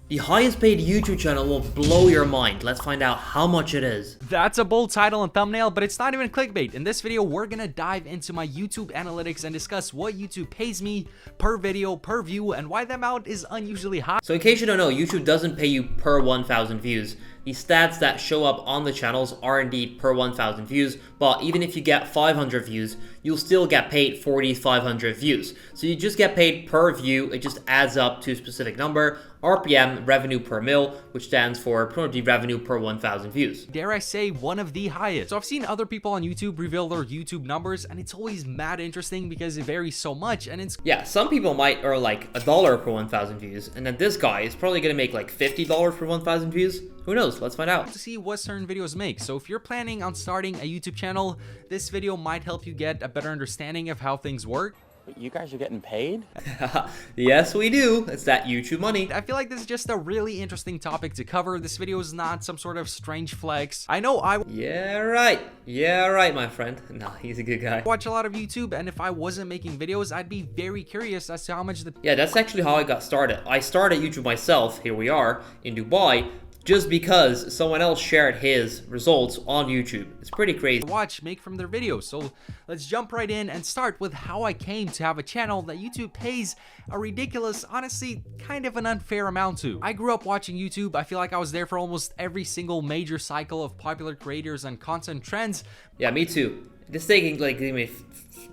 The highest paid YouTube channel will blow your mind. Let's find out how much it is. That's a bold title and thumbnail, but it's not even clickbait. In this video, we're gonna dive into my YouTube analytics and discuss what YouTube pays me per video, per view, and why the amount is unusually high. So in case you don't know, YouTube doesn't pay you per 1,000 views. The stats that show up on the channels are indeed per 1,000 views, but even if you get 500 views, you'll still get paid for these 500 views. So you just get paid per view, it just adds up to a specific number, RPM, revenue per mil, which stands for probably revenue per 1,000 views. Dare I say, one of the highest. So I've seen other people on YouTube reveal their YouTube numbers, and it's always mad interesting because it varies so much, and it's... Yeah, some people might earn like $1 per 1,000 views, and then this guy is probably gonna make like $50 per 1,000 views. Who knows? Let's find out. To see what certain videos make. So if you're planning on starting a YouTube channel, this video might help you get a better understanding of how things work. You guys are getting paid? Yes, we do. It's that YouTube money. I feel like this is just a really interesting topic to cover. This video is not some sort of strange flex. I know Yeah, right. Yeah, right, my friend. Nah, he's a good guy. watch a lot of YouTube, and if I wasn't making videos, I'd be very curious as to how much Yeah, that's actually how I got started. I started YouTube myself. Here we are in Dubai. Just because someone else shared his results on YouTube. It's pretty crazy. watch make from their videos. So let's jump right in and start with how I came to have a channel that YouTube pays a ridiculous, honestly, kind of an unfair amount to. I grew up watching YouTube. I feel like I was there for almost every single major cycle of popular creators and content trends. Yeah, me too. This taking like give me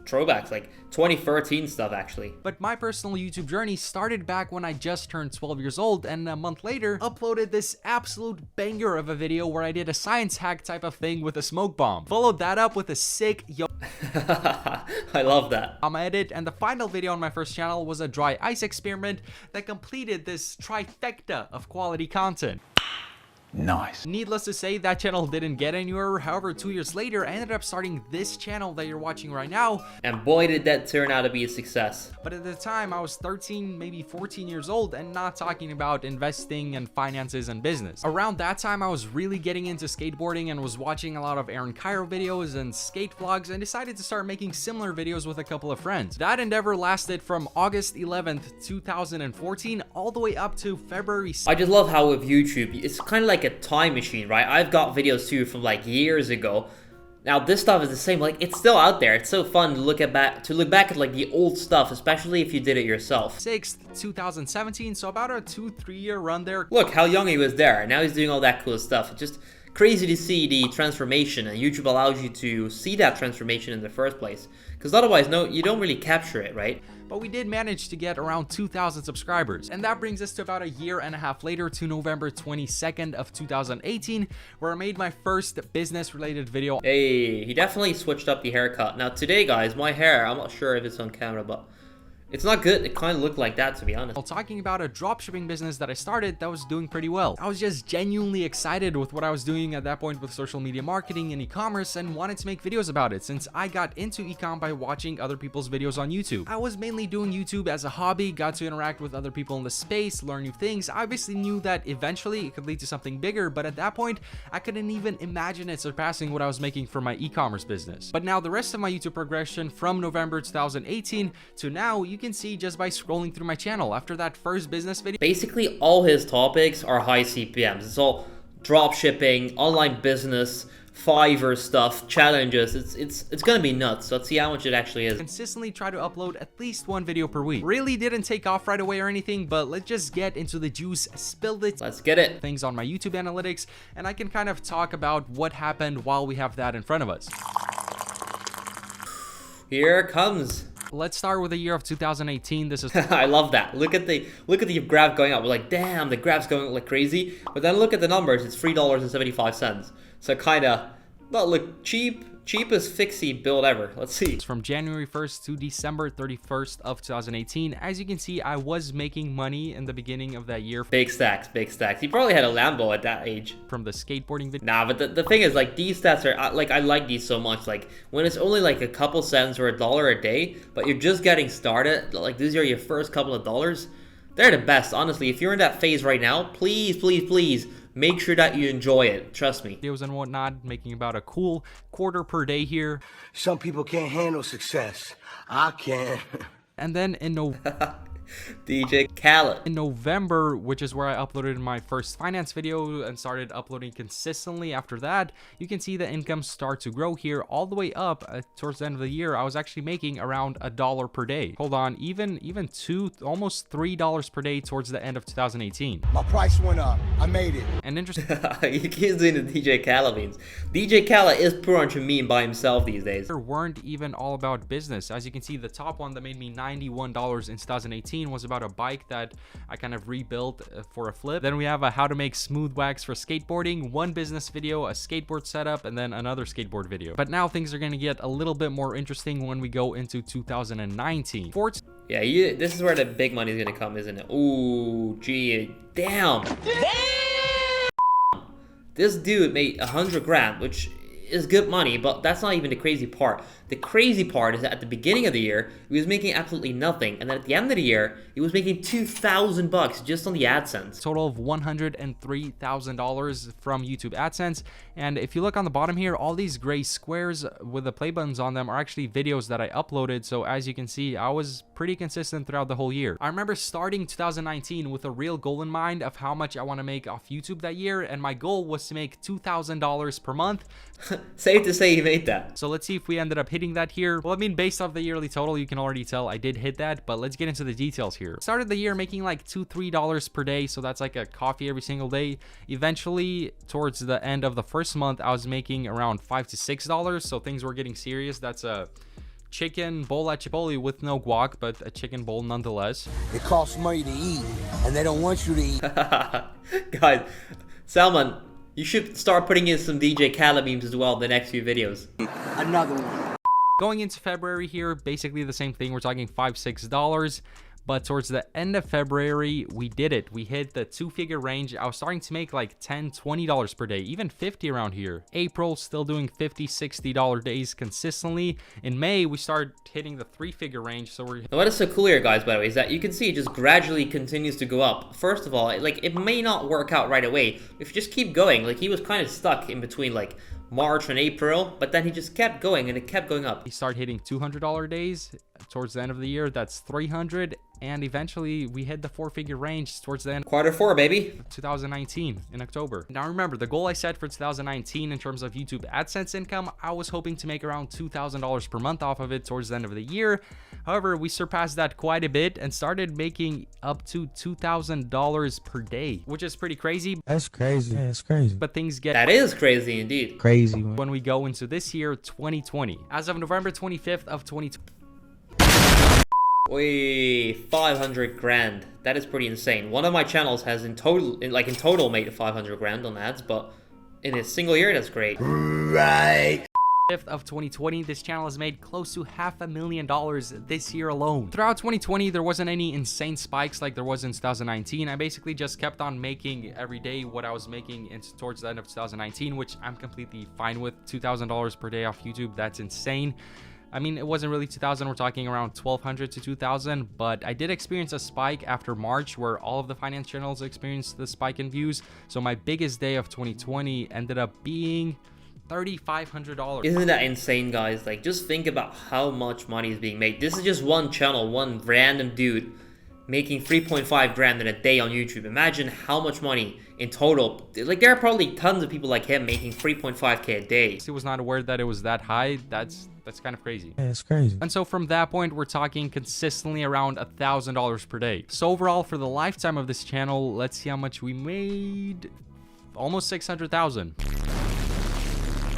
throwbacks, like 2013 stuff actually. But my personal YouTube journey started back when I just turned 12 years old, and a month later uploaded this absolute banger of a video where I did a science hack type of thing with a smoke bomb. Followed that up with a sick I love that. edit, and the final video on my first channel was a dry ice experiment that completed this trifecta of quality content. Nice. Needless to say, that channel didn't get anywhere. However, 2 years later, I ended up starting this channel that you're watching right now. And boy, did that turn out to be a success. But at the time, I was 13, maybe 14 years old, and not talking about investing and finances and business. Around that time, I was really getting into skateboarding and was watching a lot of Aaron Cairo videos and skate vlogs, and decided to start making similar videos with a couple of friends. That endeavor lasted from August 11th, 2014, all the way up to February 2nd. I just love how with YouTube, it's kind of like a time machine, right? I've got videos too from like years ago. Now this stuff is the same, like it's still out there. It's so fun to look back at like the old stuff, especially if you did it yourself. 6th, 2017, so about a 2-3 year run there. Look how young he was there, and now he's doing all that cool stuff. It's just crazy to see the transformation, and YouTube allows you to see that transformation in the first place. Because otherwise, no, you don't really capture it, right? But we did manage to get around 2,000 subscribers. And that brings us to about a year and a half later, to November 22nd of 2018, where I made my first business-related video. Hey, he definitely switched up the haircut. Now today, guys, my hair, I'm not sure if it's on camera, but it's not good. It kind of looked like that, to be honest. While talking about a dropshipping business that I started that was doing pretty well. I was just genuinely excited with what I was doing at that point with social media marketing and e-commerce, and wanted to make videos about it since I got into e-com by watching other people's videos on YouTube. I was mainly doing YouTube as a hobby, got to interact with other people in the space, learn new things. I obviously knew that eventually it could lead to something bigger, but at that point, I couldn't even imagine it surpassing what I was making for my e-commerce business. But now the rest of my YouTube progression from November 2018 to now, you can see just by scrolling through my channel. After that first business video, Basically, all his topics are high CPMs. It's all drop shipping, online business, Fiverr stuff, challenges. It's gonna be nuts. Let's see how much it actually is. consistently try to upload at least one video per week. Really didn't take off right away or anything, but let's just get into the juice, spill the Let's get it. things on my YouTube analytics, and I can kind of talk about what happened while we have that in front of us. Here it comes. Let's start with the year of 2018. This is I love that. Look at the graph going up. We're like, damn, the graph's going like crazy. But then look at the numbers. It's $3.75. So kind of not look cheapest fixie build ever. Let's see. from January 1st to December 31st of 2018. As you can see, I was making money in the beginning of that year Big stacks, big stacks. He probably had a Lambo at that age. from the skateboarding video. Nah, but the thing is, like, these stats are, like, I like these so much. Like, when it's only, like, a couple cents or $1 a day, but you're just getting started, like, these are your first couple of dollars, they're the best, honestly. If you're in that phase right now, please, please, please, make sure that you enjoy it. Trust me. Videos and whatnot, making about a cool quarter per day here. Some people can't handle success. I can. And then in DJ Khaled. In November, which is where I uploaded my first finance video and started uploading consistently after that, you can see the income start to grow here all the way up towards the end of the year. I was actually making around $1 per day. Hold on, even almost $3 per day towards the end of 2018. My price went up. I made it. And interesting. He keeps doing the DJ Khaled memes. DJ Khaled is pretty much a meme by himself these days. Weren't even all about business. As you can see, the top one that made me $91 in 2018 was about a bike that I kind of rebuilt for a flip. Then we have a how to make smooth wax for skateboarding, one business video, a skateboard setup, and then another skateboard video. But now things are going to get a little bit more interesting when we go into 2019. Yeah, this is where the big money is going to come, isn't it? Ooh, gee, damn. This dude made 100 grand, which is good money, but that's not even the crazy part. The crazy part is that at the beginning of the year, he was making absolutely nothing, and then at the end of the year, he was making $2,000 just on the AdSense. Total of $103,000 from YouTube AdSense. And if you look on the bottom here, all these gray squares with the play buttons on them are actually videos that I uploaded. So as you can see, I was pretty consistent throughout the whole year. I remember starting 2019 with a real goal in mind of how much I want to make off YouTube that year, and my goal was to make $2,000 per month. Safe to say he made that. So let's see if we ended up hitting that here. Well, I mean, based off the yearly total, you can already tell I did hit that, but let's get into the details here. Started the year making like $2-3 per day, so that's like a coffee every single day. Eventually, towards the end of the first month, I was making around $5 to $6, so things were getting serious. That's a chicken bowl at Chipotle with no guac, but a chicken bowl nonetheless. It costs money to eat, and they don't want you to eat. Guys, Salman, you should start putting in some DJ Khaled memes as well in the next few videos. Another one. Going into February here, basically the same thing. We're talking $5-6. But towards the end of February, we did it. We hit the 2-figure range. I was starting to make like $10-20 per day, even $50 around here. April, still doing $50-60 days consistently. In May, we started hitting the 3-figure range. So we're... Now, what is so cool here, guys, by the way, is that you can see it just gradually continues to go up. First of all, like, it may not work out right away. If you just keep going, like, he was kind of stuck in between, like, March and April, but then he just kept going and it kept going up. He started hitting $200 days towards the end of the year. That's $300, and eventually we hit the 4-figure range towards the end. Q4, baby. 2019 in October. Now remember, the goal I set for 2019 in terms of YouTube AdSense income, I was hoping to make around $2,000 per month off of it towards the end of the year. However, we surpassed that quite a bit and started making up to $2,000 per day, which is pretty crazy. That's crazy. That's crazy. But things get... That is crazy indeed. Crazy, man. When we go into this year, 2020. As of November 25th of 2020. Wait, 500 grand. That is pretty insane. One of my channels has in total made 500 grand on ads, but in a single year, that's great. Right. 5th of 2020, this channel has made close to $500,000 this year alone. Throughout 2020, there wasn't any insane spikes like there was in 2019. I basically just kept on making every day what I was making towards the end of 2019, which I'm completely fine with. $2,000 per day off YouTube, that's insane. I mean, it wasn't really 2,000, we're talking around 1,200 to 2,000, but I did experience a spike after March where all of the finance channels experienced the spike in views. So my biggest day of 2020 ended up being $3,500. Isn't that insane, guys? Like, just think about how much money is being made. This is just one channel, one random dude making 3.5 grand in a day on YouTube. Imagine how much money in total. Like, there are probably tons of people like him making 3.5k a day. He was not aware that it was that high. That's kind of crazy. Yeah, it's crazy. And so from that point, we're talking consistently around $1,000 per day. So overall, for the lifetime of this channel, let's see how much we made. Almost 600,000.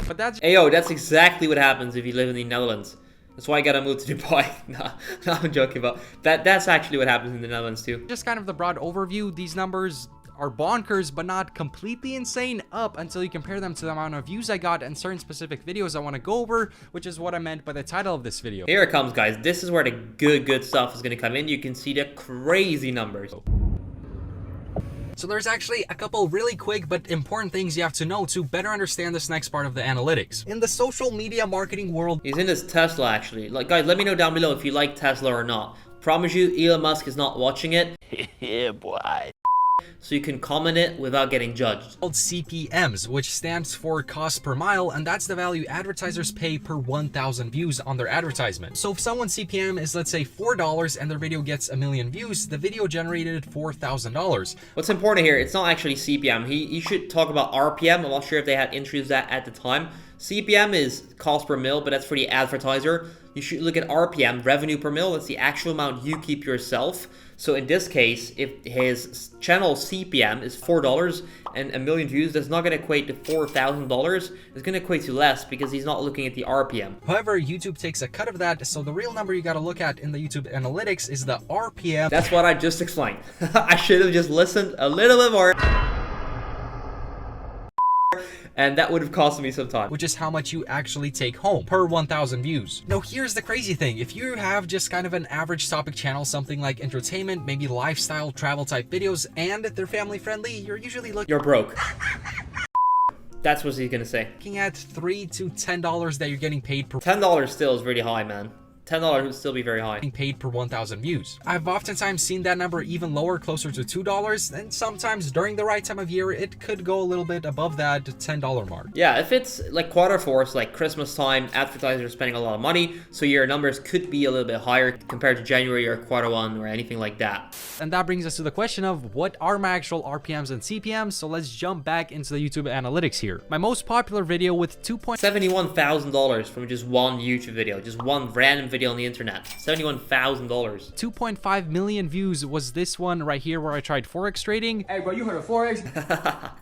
But that's... Ayo, that's exactly what happens if you live in the Netherlands. That's why I gotta move to Dubai. Nah, I'm joking about that. That's actually what happens in the Netherlands too. Just kind of the broad overview. These numbers are bonkers, but not completely insane up until you compare them to the amount of views I got and certain specific videos I want to go over, which is what I meant by the title of this video. Here it comes, guys. This is where the good stuff is gonna come in. You can see the crazy numbers. So there's actually a couple really quick but important things you have to know to better understand this next part of the analytics. In the social media marketing world, he's in this Tesla actually. Like, guys, let me know down below if you like Tesla or not. Promise you, Elon Musk is not watching it. Yeah, boy. so you can comment it without getting judged. Called CPMs, which stands for cost per mile, and that's the value advertisers pay per 1,000 views on their advertisement. So if someone's CPM is, let's say, $4 and their video gets 1 million views, the video generated $4,000. What's important here, it's not actually CPM. He should talk about RPM. I'm not sure if they had introduced that at the time. CPM is cost per mil, but that's for the advertiser. You should look at RPM, revenue per mil. That's the actual amount you keep yourself. So in this case, if his channel CPM is $4 and 1 million views, that's not going to equate to $4,000. It's going to equate to less because he's not looking at the RPM. However, YouTube takes a cut of that, so the real number you got to look at in the YouTube analytics is the RPM. That's what I just explained. I should have just listened a little bit more. And that would have cost me some time. Which is how much you actually take home per 1,000 views. Now, here's the crazy thing. If you have just kind of an average topic channel, something like entertainment, maybe lifestyle, travel type videos, and they're family friendly, you're usually looking... You're broke. That's what he's gonna say. Looking at $3 to $10 that you're getting paid per... $10 still is really high, man. $10 would still be very high. Paid per 1,000 views. I've oftentimes seen that number even lower, closer to $2, and sometimes during the right time of year, it could go a little bit above that $10 mark. Yeah, if it's like quarter four, so like Christmas time, advertisers are spending a lot of money, so your numbers could be a little bit higher compared to January or quarter one or anything like that. And that brings us to the question of what are my actual RPMs and CPMs, so let's jump back into the YouTube analytics here. My most popular video with $71,000 from just one YouTube video, just one random video on the internet. $71,000. 2.5 million views was this one right here where I tried Forex trading. Hey, bro, you heard of Forex?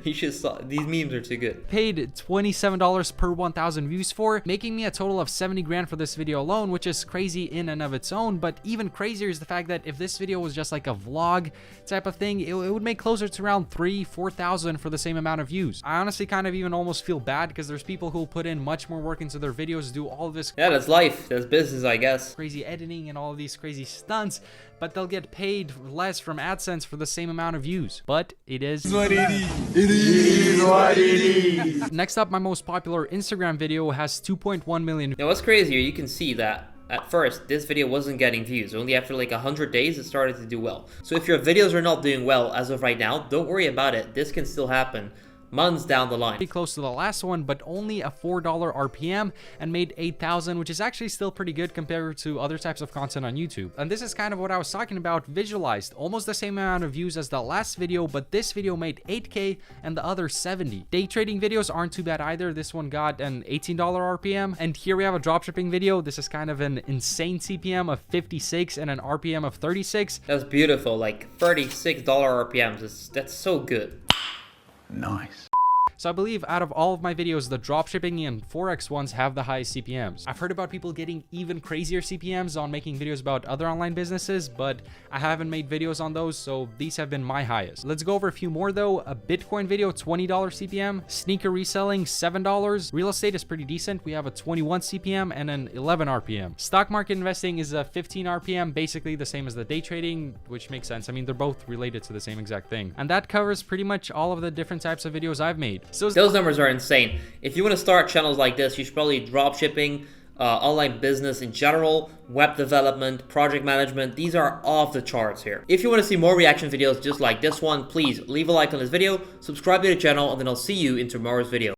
You should stop. These memes are too good. Paid $27 per 1,000 views for, making me a total of 70 grand for this video alone, which is crazy in and of its own. But even crazier is the fact that if this video was just like a vlog type of thing, it would make closer to around 3,000-4,000 for the same amount of views. I honestly kind of even almost feel bad because there's people who put in much more work into their videos, do all of this. Yeah, that's life. That's business, I guess. Crazy editing and all of these crazy stunts, but they'll get paid less from AdSense for the same amount of views. But it is what it is. It is what it is. Next up, my most popular Instagram video has 2.1 million. Now, what's crazier, you can see that at first, this video wasn't getting views. Only after like 100 days, it started to do well. So if your videos are not doing well as of right now, don't worry about it. This can still happen months down the line. Pretty close to the last one, but only a $4 RPM and made 8,000, which is actually still pretty good compared to other types of content on YouTube. And this is kind of what I was talking about, visualized. Almost the same amount of views as the last video, but this video made 8K and the other 70. Day trading videos aren't too bad either. This one got an $18 RPM. And here we have a dropshipping video. This is kind of an insane CPM of 56 and an RPM of 36. That's beautiful, like $36 RPMs. That's so good. Nice. So I believe out of all of my videos, the dropshipping and Forex ones have the highest CPMs. I've heard about people getting even crazier CPMs on making videos about other online businesses, but I haven't made videos on those, so these have been my highest. Let's go over a few more though. A Bitcoin video, $20 CPM. Sneaker reselling, $7. Real estate is pretty decent. We have a 21 CPM and an 11 RPM. Stock market investing is a 15 RPM, basically the same as the day trading, which makes sense. I mean, they're both related to the same exact thing. And that covers pretty much all of the different types of videos I've made. So those numbers are insane. If you want to start channels like this, you should probably drop shipping, online business in general, web development, project management. These are off the charts here. If you want to see more reaction videos just like this one, please leave a like on this video, subscribe to the channel, and then I'll see you in tomorrow's video.